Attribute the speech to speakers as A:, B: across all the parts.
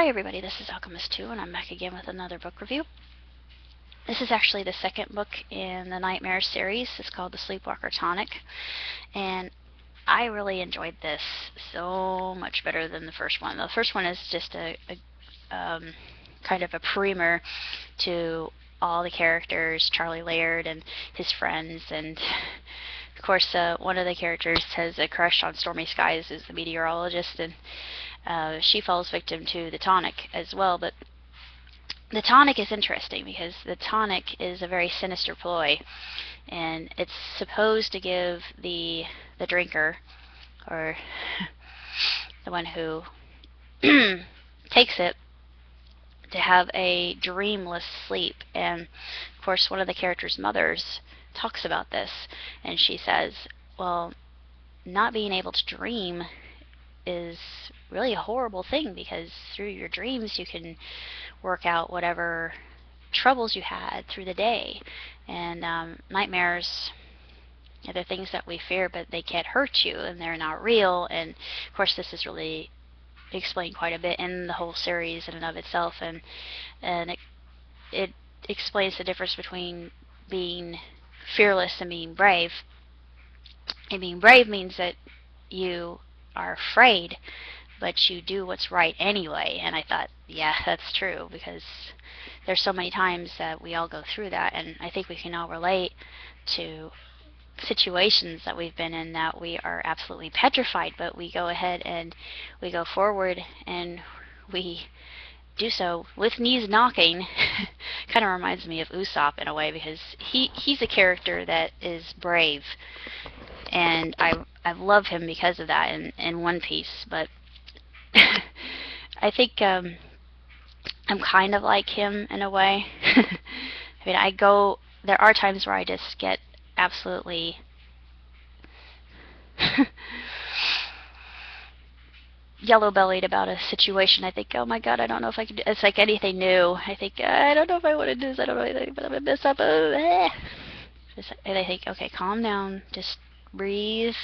A: Hi everybody, this is Alchemist2 and I'm back again with another book review. This is actually the second book in the Nightmare series. It's called the Sleepwalker Tonic, and I really enjoyed this so much better than the first one. The first one is just a kind of a primer to all the characters, Charlie Laird and his friends, and of course one of the characters has a crush on Stormy Skies, who's the meteorologist, and she falls victim to the tonic as well. But the tonic is interesting because the tonic is a very sinister ploy, and it's supposed to give the drinker, or the one who takes it, to have a dreamless sleep. And of course one of the characters' mothers talks about this, and she says, well, not being able to dream is really a horrible thing, because through your dreams you can work out whatever troubles you had through the day. And nightmares, they're things that we fear, but they can't hurt you and they're not real. And of course this is really explained quite a bit in the whole series in and of itself, and it explains the difference between being fearless and being brave. And being brave means that you are afraid, but you do what's right anyway. And I thought, yeah, that's true, because there's so many times that we all go through that, and I think we can all relate to situations that we've been in that we are absolutely petrified, but we go ahead and we go forward, and we do so with knees knocking. Kind of reminds me of Usopp in a way, because he's a character that is brave, and I love him because of that in One Piece. But I think I'm kind of like him in a way. I mean, there are times where I just get absolutely yellow-bellied about a situation. I think, oh my god, I don't know if I can do. It's like anything new. I think, I don't know if I want to do this. I don't know anything, but I'm going to mess up. And I think, okay, calm down. Just breathe.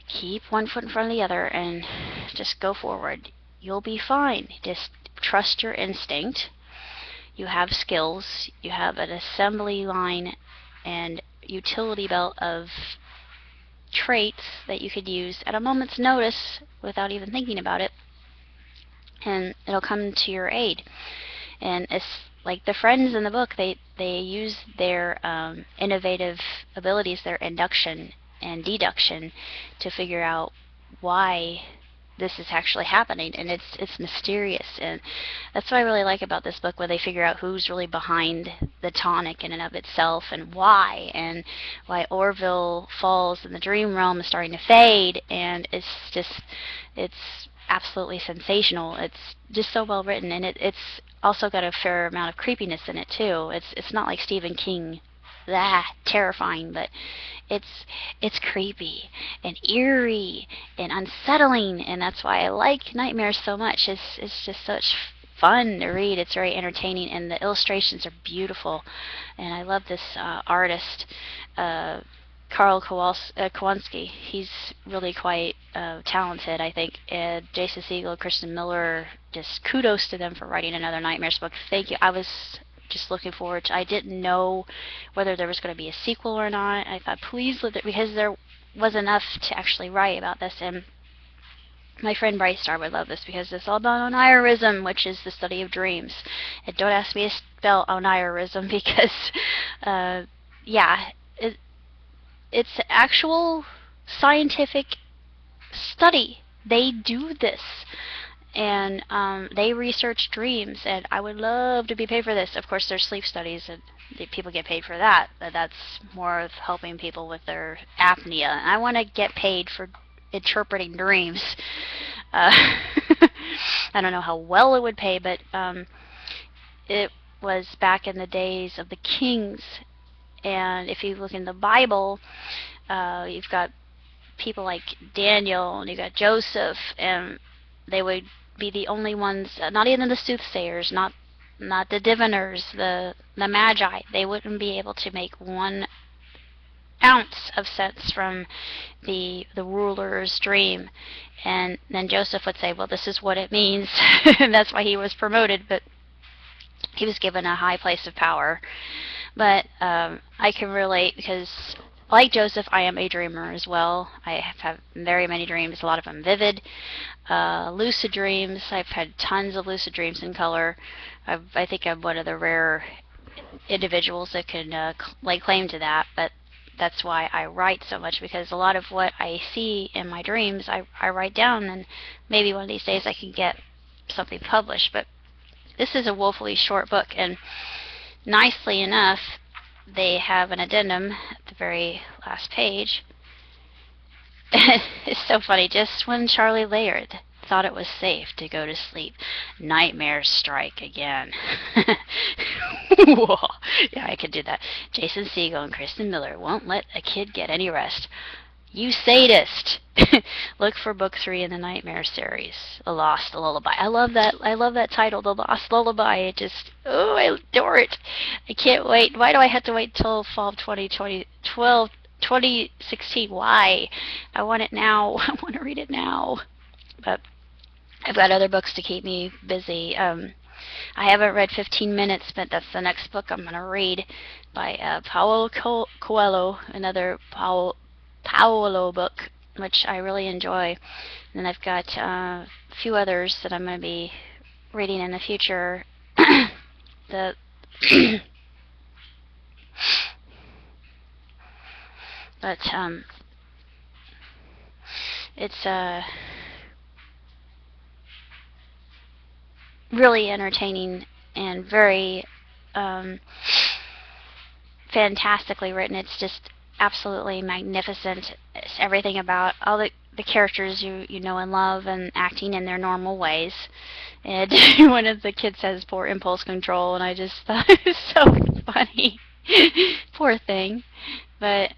A: Keep one foot in front of the other and just go forward. You'll be fine. Just trust your instinct. You have skills. You have an assembly line and utility belt of traits that you could use at a moment's notice without even thinking about it, and it'll come to your aid. And it's like the friends in the book, they use their innovative abilities, their induction and deduction, to figure out why this is actually happening, and it's mysterious. And that's what I really like about this book, where they figure out who's really behind the tonic in and of itself, and why Orville Falls in the dream realm is starting to fade. And it's absolutely sensational. It's just so well written, and it's also got a fair amount of creepiness in it too. It's not like Stephen King, terrifying, but it's creepy and eerie and unsettling, and that's why I like Nightmares so much. It's just such fun to read. It's very entertaining, and the illustrations are beautiful. And I love this artist, Karl Kowalski. He's really quite talented, I think. And Jason Segel, Kristen Miller, just kudos to them for writing another Nightmares book. Thank you. I was just looking forward to. I didn't know whether there was going to be a sequel or not. I thought, please let it, because there was enough to actually write about this. And my friend Bryce Star would love this, because it's all about onirism, which is the study of dreams. And don't ask me to spell onirism, because yeah, it's actual scientific study. They do this, and they research dreams, and I would love to be paid for this. Of course, there's sleep studies, and people get paid for that, but that's more of helping people with their apnea. I want to get paid for interpreting dreams. I don't know how well it would pay, but it was back in the days of the kings, and if you look in the Bible, you've got people like Daniel, and you've got Joseph, and they would be the only ones, not even the soothsayers, not the diviners, the magi. They wouldn't be able to make one ounce of sense from the ruler's dream. And then Joseph would say, well, this is what it means. And that's why he was promoted, but he was given a high place of power. But I can relate because, like Joseph, I am a dreamer as well. I have very many dreams, a lot of them vivid. Lucid dreams, I've had tons of lucid dreams in color. I think I'm one of the rare individuals that can lay claim to that, but that's why I write so much, because a lot of what I see in my dreams I write down, and maybe one of these days I can get something published. But this is a woefully short book, and nicely enough they have an addendum at the very last page. It's so funny. Just when Charlie Laird thought it was safe to go to sleep, nightmares strike again. Whoa. Yeah, I could do that. Jason Segel and Kristen Miller won't let a kid get any rest. You sadist. Look for book 3 in the Nightmare series, The Lost Lullaby. I love that title, The Lost Lullaby. It just, oh, I adore it. I can't wait. Why do I have to wait till fall of 2016? Why? I want it now. I want to read it now. But I've got other books to keep me busy. I haven't read 15 Minutes, but that's the next book I'm going to read by Paulo Coelho, another Paulo book, which I really enjoy. And I've got a few others that I'm going to be reading in the future. But it's really entertaining and very fantastically written. It's just absolutely magnificent. It's everything about all the characters you know and love, and acting in their normal ways. And one of the kids has poor impulse control, and I just thought it was so funny. Poor thing. But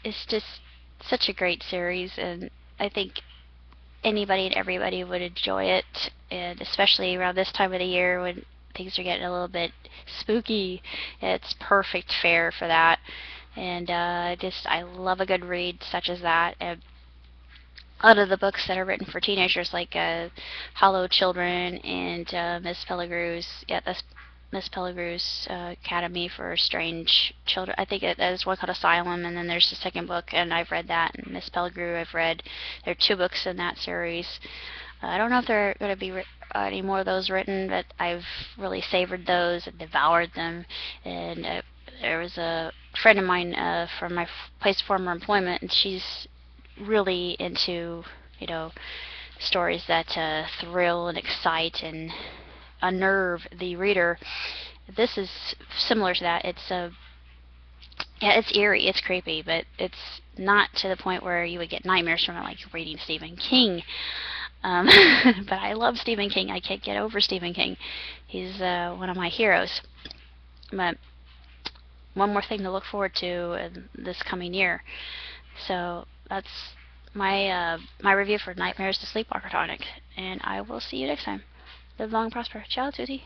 A: it's just such a great series, and I think anybody and everybody would enjoy it, and especially around this time of the year when things are getting a little bit spooky. It's perfect fare for that. And I love a good read such as that. And a lot of the books that are written for teenagers, like Hollow Children and Miss Pellegrew's Academy for Strange Children. I think there's one called Asylum, and then there's the second book, and I've read that. And Miss Pellegrew I've read. There are 2 books in that series. I don't know if there are going to be any more of those written, but I've really savored those and devoured them. And there was a friend of mine from my place of former employment, and she's really into, stories that thrill and excite and unnerve the reader. This is similar to that. It's it's eerie, it's creepy, but it's not to the point where you would get nightmares from it, like reading Stephen King. But I love Stephen King. I can't get over Stephen King. He's one of my heroes. But one more thing to look forward to this coming year. So that's my my review for Nightmares, the Sleepwalker Tonic, and I will see you next time. Live long and prosper. Ciao, tutti.